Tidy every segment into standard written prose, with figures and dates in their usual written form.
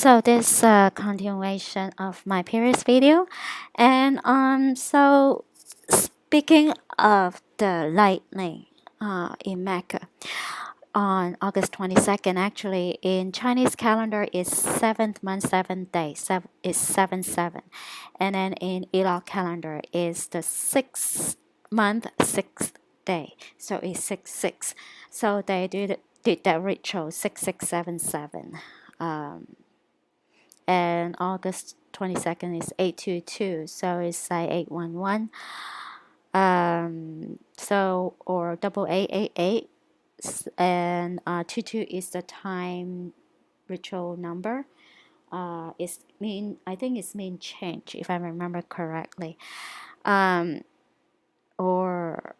So this is a continuation of my previous video, and so speaking of the lightning in Mecca on August 22nd, actually in Chinese calendar is seventh month, 7th day, is 7/7, and then in Iraq calendar is the 6th month, 6th day, so it's 6/6. So they did that ritual 6677. And August 22nd is 822, so it's like 811. So or double 888, and 22 is the time ritual number. It's mean I think it's mean change if I remember correctly, or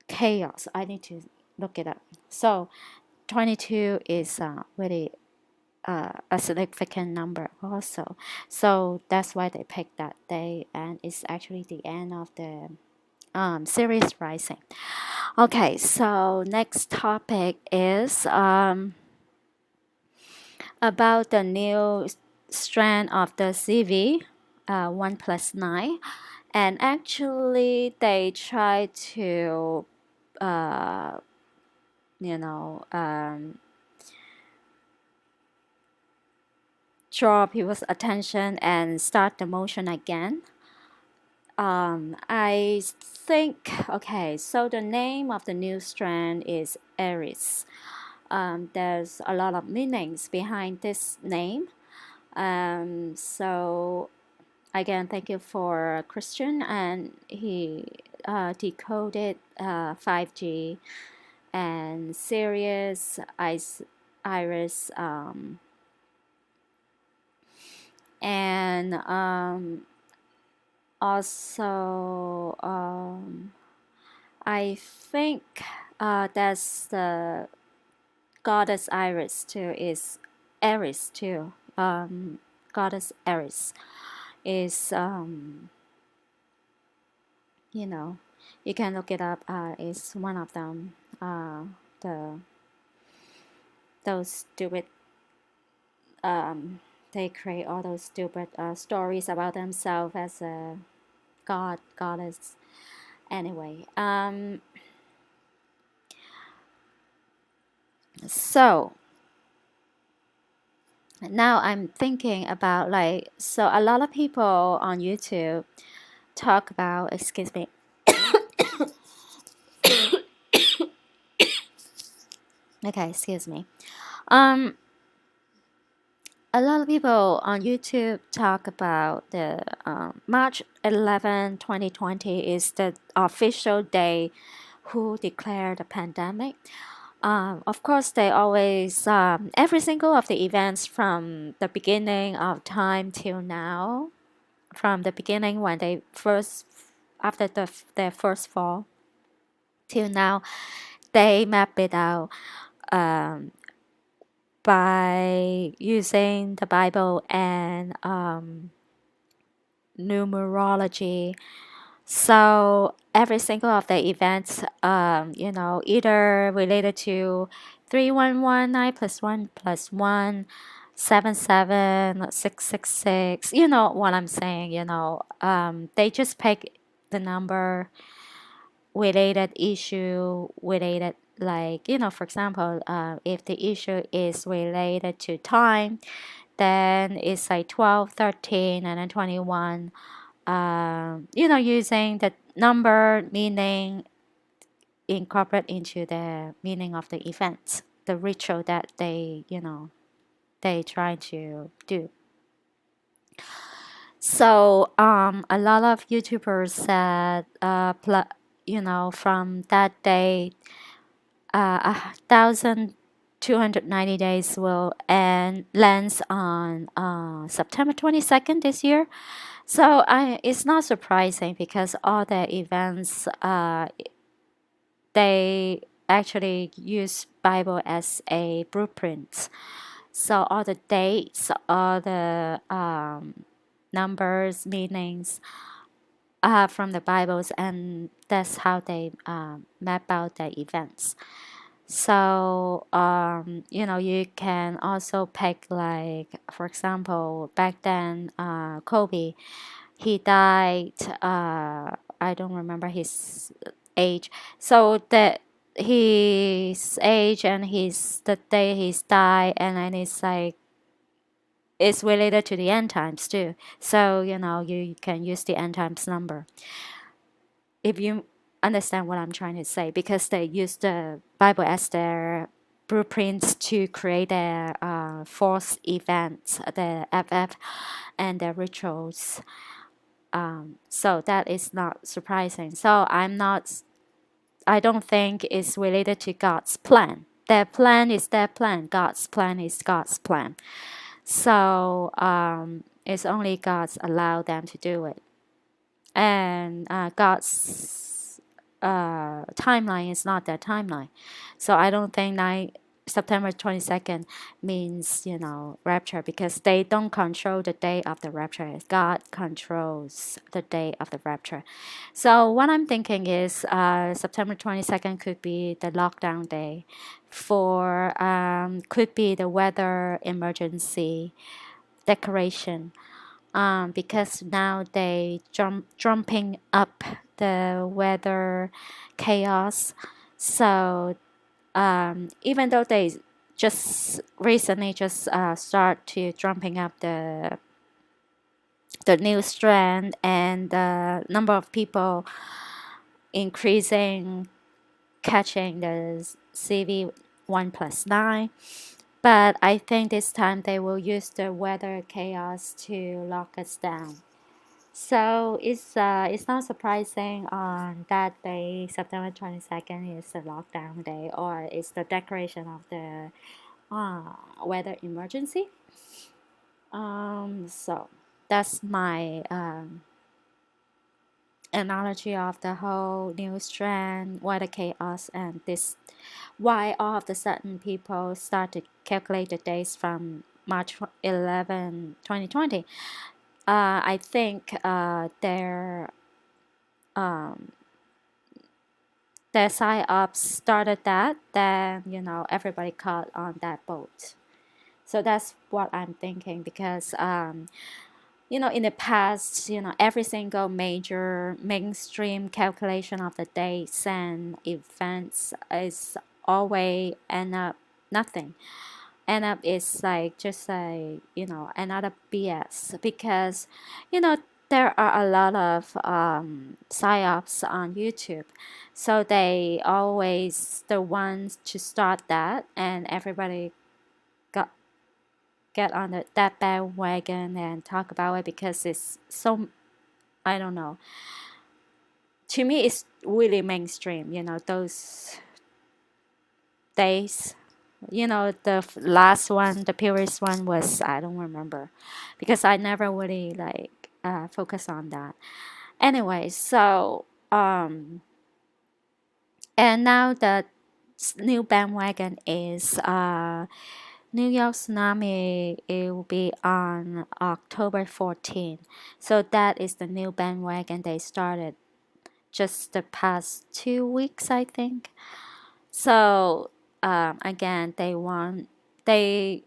chaos. I need to look it up. So 22 is really a significant number also. So that's why they picked that day, and it's actually the end of the series rising. Okay, so next topic is about the new strand of the CV 1+9, and actually they try to uh, you know draw people's attention and start the motion again. I think, okay, so the name of the new strand is Aries. There's a lot of meanings behind this name. So again, thank you for Christian, and he decoded 5G and Sirius, Iris, and also I think that's the goddess Iris too, is Aries too. Goddess Aries is you know, you can look it up. Is one of them. The those stupid they create all those stupid stories about themselves as a goddess. Anyway, so now I'm thinking about, like, so a lot of people on YouTube talk about, excuse me, okay, excuse me. A lot of people on YouTube talk about the March 11, 2020 is the official day who declared the pandemic. Of course, they always, every single of the events from the beginning of time till now, from the beginning when they first, after their first fall till now, they map it out by using the Bible and numerology. So every single of the events, either related to 3119 plus 1 plus 1, 77, 666. You know what I'm saying, they just pick the number related issue, related, like, for example, if the issue is related to time, then it's like 12, 13, and then 21. Using the number meaning incorporate into the meaning of the events, the ritual that they try to do. So a lot of YouTubers said, from that day, 1,290 days will end lands on September 22nd this year. So it's not surprising because all the events, they actually use Bible as a blueprint. So all the dates, all the numbers, meanings from the Bibles, and that's how they map out the events. So, you can also pick, like, for example, back then, Kobe, he died, I don't remember his age. So that his age and the day he's died, and then it's like, it's related to the end times too. So, you can use the end times number if you understand what I'm trying to say, because they use the Bible as their blueprints to create their fourth events, the FF, and their rituals. So that is not surprising. So I don't think it's related to God's plan. Their plan is their plan. God's plan is God's plan. So it's only God's allowed them to do it, and God's timeline is not their timeline. So I don't think September 22nd means, rapture, because they don't control the day of the rapture. God controls the day of the rapture. So what I'm thinking is September 22nd could be the lockdown day, could be the weather emergency declaration, because now they jumping up the weather chaos. So even though they just recently just start to jumping up the new strand, and the number of people increasing, catching the CV1+9. But I think this time they will use the weather chaos to lock us down. So it's not surprising on that day, September 22nd is the lockdown day, or it's the declaration of the weather emergency. So that's my analogy of the whole news trend, weather chaos, and this why all of a sudden people start to calculate the days from March 11, 2020. I think their psyops started that, then everybody caught on that boat. So that's what I'm thinking, because in the past, every single major mainstream calculation of the dates and events is always end up nothing. End up is like just another BS, because there are a lot of psyops on YouTube, so they always the ones to start that, and everybody got get on that bandwagon and talk about it, because it's so, I don't know. To me, it's really mainstream. Those days. The last one, the previous one was, I don't remember, because I never really like focus on that. Anyway, so and now the new bandwagon is New York tsunami. It will be on October 14th. So that is the new bandwagon they started just the past 2 weeks, I think. So again, they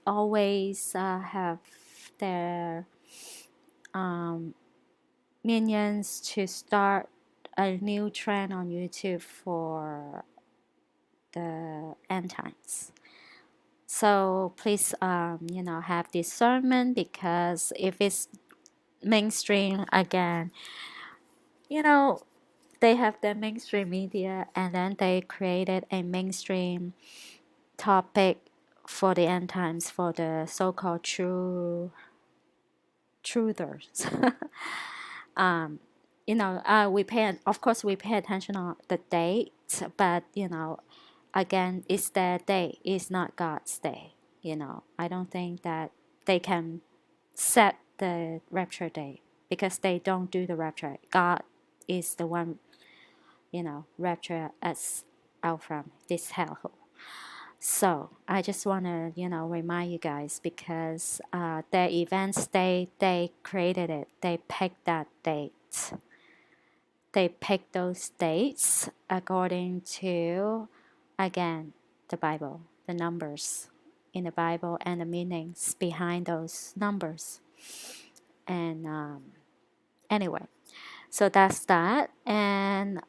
always have their minions to start a new trend on YouTube for the end times. So please, have discernment, because if it's mainstream again, they have the mainstream media, and then they created a mainstream topic for the end times for the so-called truthers. Of course, we pay attention on the date, but again, it's their day, it's not God's day. I don't think that they can set the rapture day, because they don't do the rapture. God is the one, rapture us out from this hellhole. So I just want to, remind you guys, because their events, they created it. They picked that date. They picked those dates according to, again, the Bible, the numbers in the Bible, and the meanings behind those numbers. And anyway, so that's that. And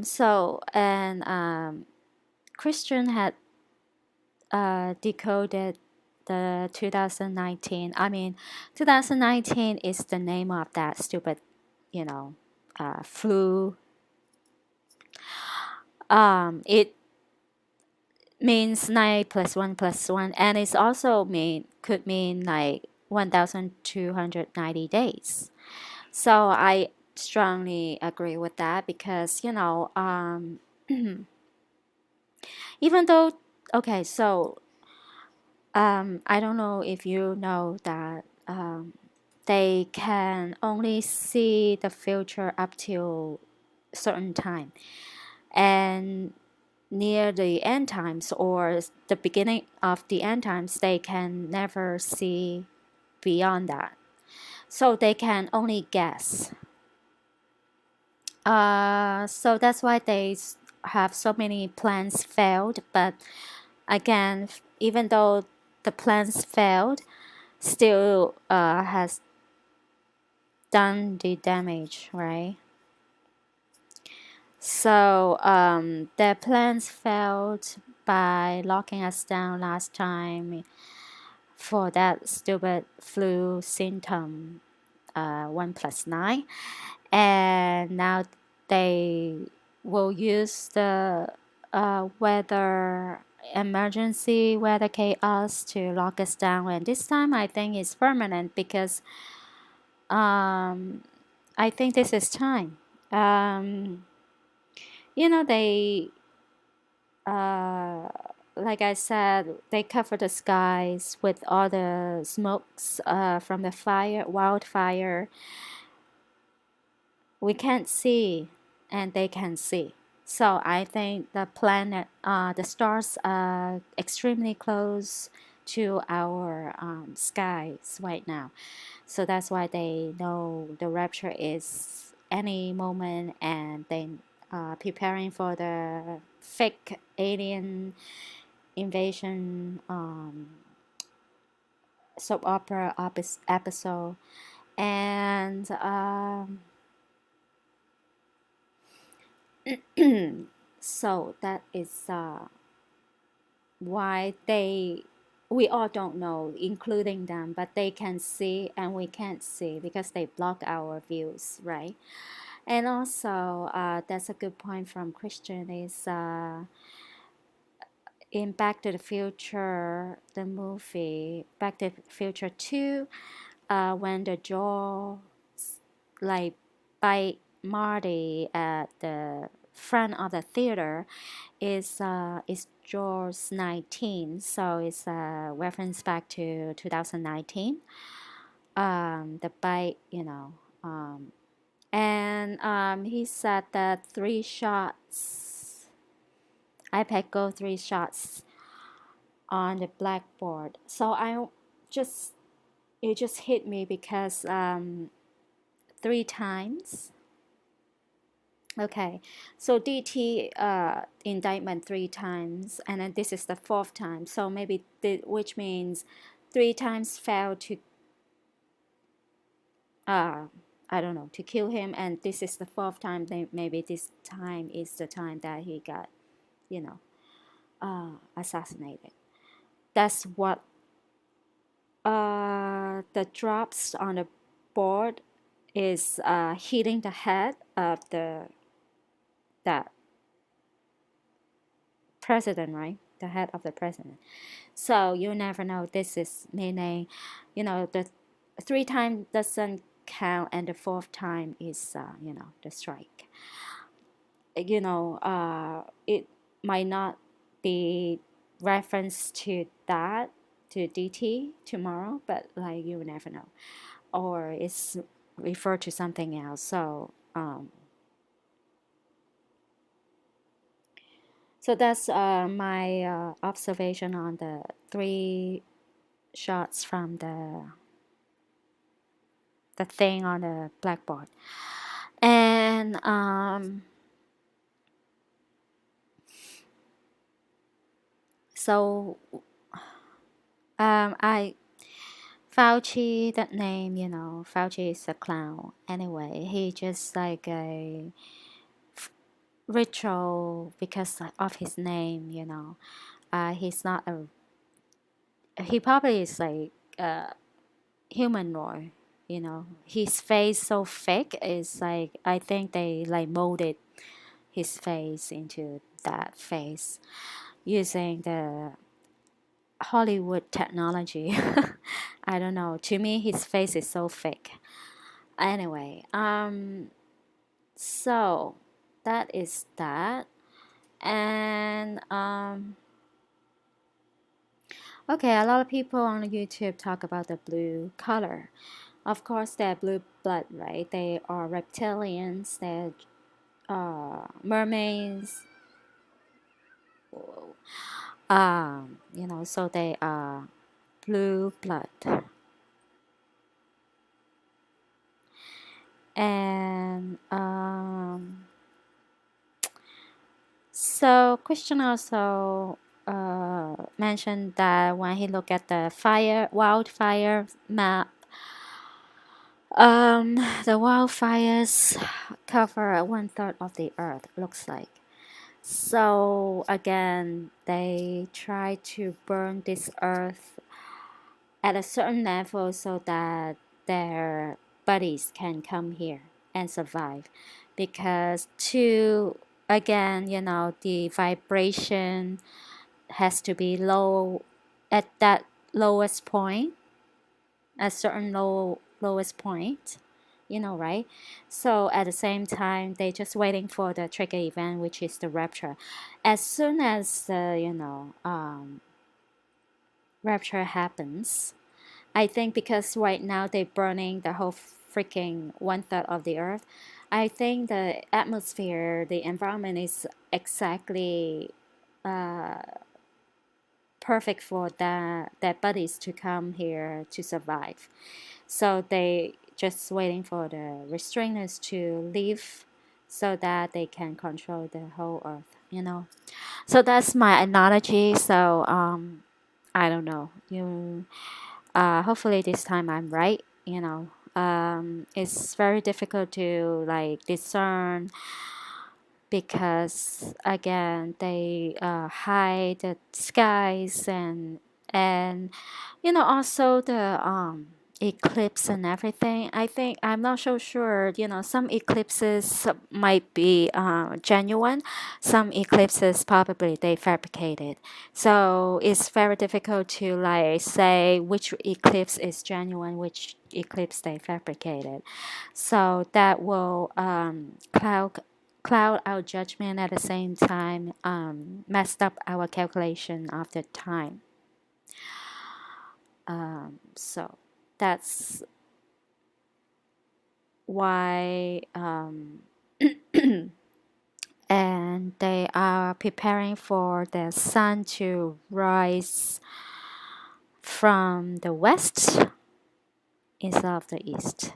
so and Christian had decoded the 2019. I mean, 2019 is the name of that stupid, you know, flu. It means 9 plus 1 plus 1, and it's also could mean like 1,290 days. So I strongly agree with that because even though okay, so I don't know if you know that they can only see the future up till certain time, and near the end times or the beginning of the end times, they can never see beyond that. So they can only guess. So that's why they have so many plans failed. But again, even though the plans failed, still has done the damage, right? So their plans failed by locking us down last time for that stupid flu symptom 1 plus 9, and now they will use the weather emergency, weather chaos to lock us down, and this time I think it's permanent because I think this is time. They like I said, they cover the skies with all the smokes from the wildfire. We can't see, and they can see. So I think the stars are extremely close to our skies right now. So that's why they know the rapture is any moment, and they preparing for the fake alien invasion soap opera episode. And so that is why we all don't know, including them, but they can see and we can't see because they block our views, right? And also, that's a good point from Christian is in Back to the Future, the movie Back to the Future 2, when the jaw like bite Marty at the front of the theater is Jaws 19, so it's a reference back to 2019. The bite, and he said that 3 shots, iPad Go 3 shots on the blackboard. So it just hit me because 3 times. Okay, so DT indictment 3 times, and then this is the 4th time. So maybe which means 3 times failed to I don't know, to kill him, and this is the 4th time. Maybe this time is the time that he got, you know, assassinated. That's what the drops on the board is hitting the head of that president, right? The head of the president. So you never know. This is meaning, the 3 times doesn't count, and the 4th time is, the strike. It might not be reference to that, to DT tomorrow, but like you never know, or it's referred to something else. So that's my observation on the 3 shots from the thing on the blackboard. And so I Fauci, that name, Fauci is a clown. Anyway, he just like a ritual because of his name, he's not a, he probably is like a humanoid, his face so fake is like, I think they like molded his face into that face using the Hollywood technology. I don't know. To me, his face is so fake. Anyway, so that is that. And okay, a lot of people on YouTube talk about the blue color. Of course, they're blue blood, right? They are reptilians. They're mermaids. So they are blue blood. And so Christian also mentioned that when he looked at the wildfire map, the wildfires cover 1/3 of the earth, looks like. So again, they try to burn this earth at a certain level so that their buddies can come here and survive. Because again, the vibration has to be low at that lowest point, a certain lowest point, right? So at the same time, they just waiting for the trigger event, which is the rapture. As soon as the rapture happens, I think because right now they're burning the whole freaking 1/3 of the earth. I think the atmosphere, the environment is exactly perfect for their buddies to come here to survive. So they just waiting for the restrainers to leave so that they can control the whole earth. So that's my analogy. So I don't know. Hopefully this time I'm right. It's very difficult to like discern because again they hide the skies and also the eclipse and everything. I think I'm not so sure. Some eclipses might be genuine, some eclipses probably they fabricated. So it's very difficult to like say which eclipse is genuine, which eclipse they fabricated. So that will cloud our judgment at the same time, messed up our calculation of the time. So that's why, and they are preparing for the sun to rise from the west instead of the east.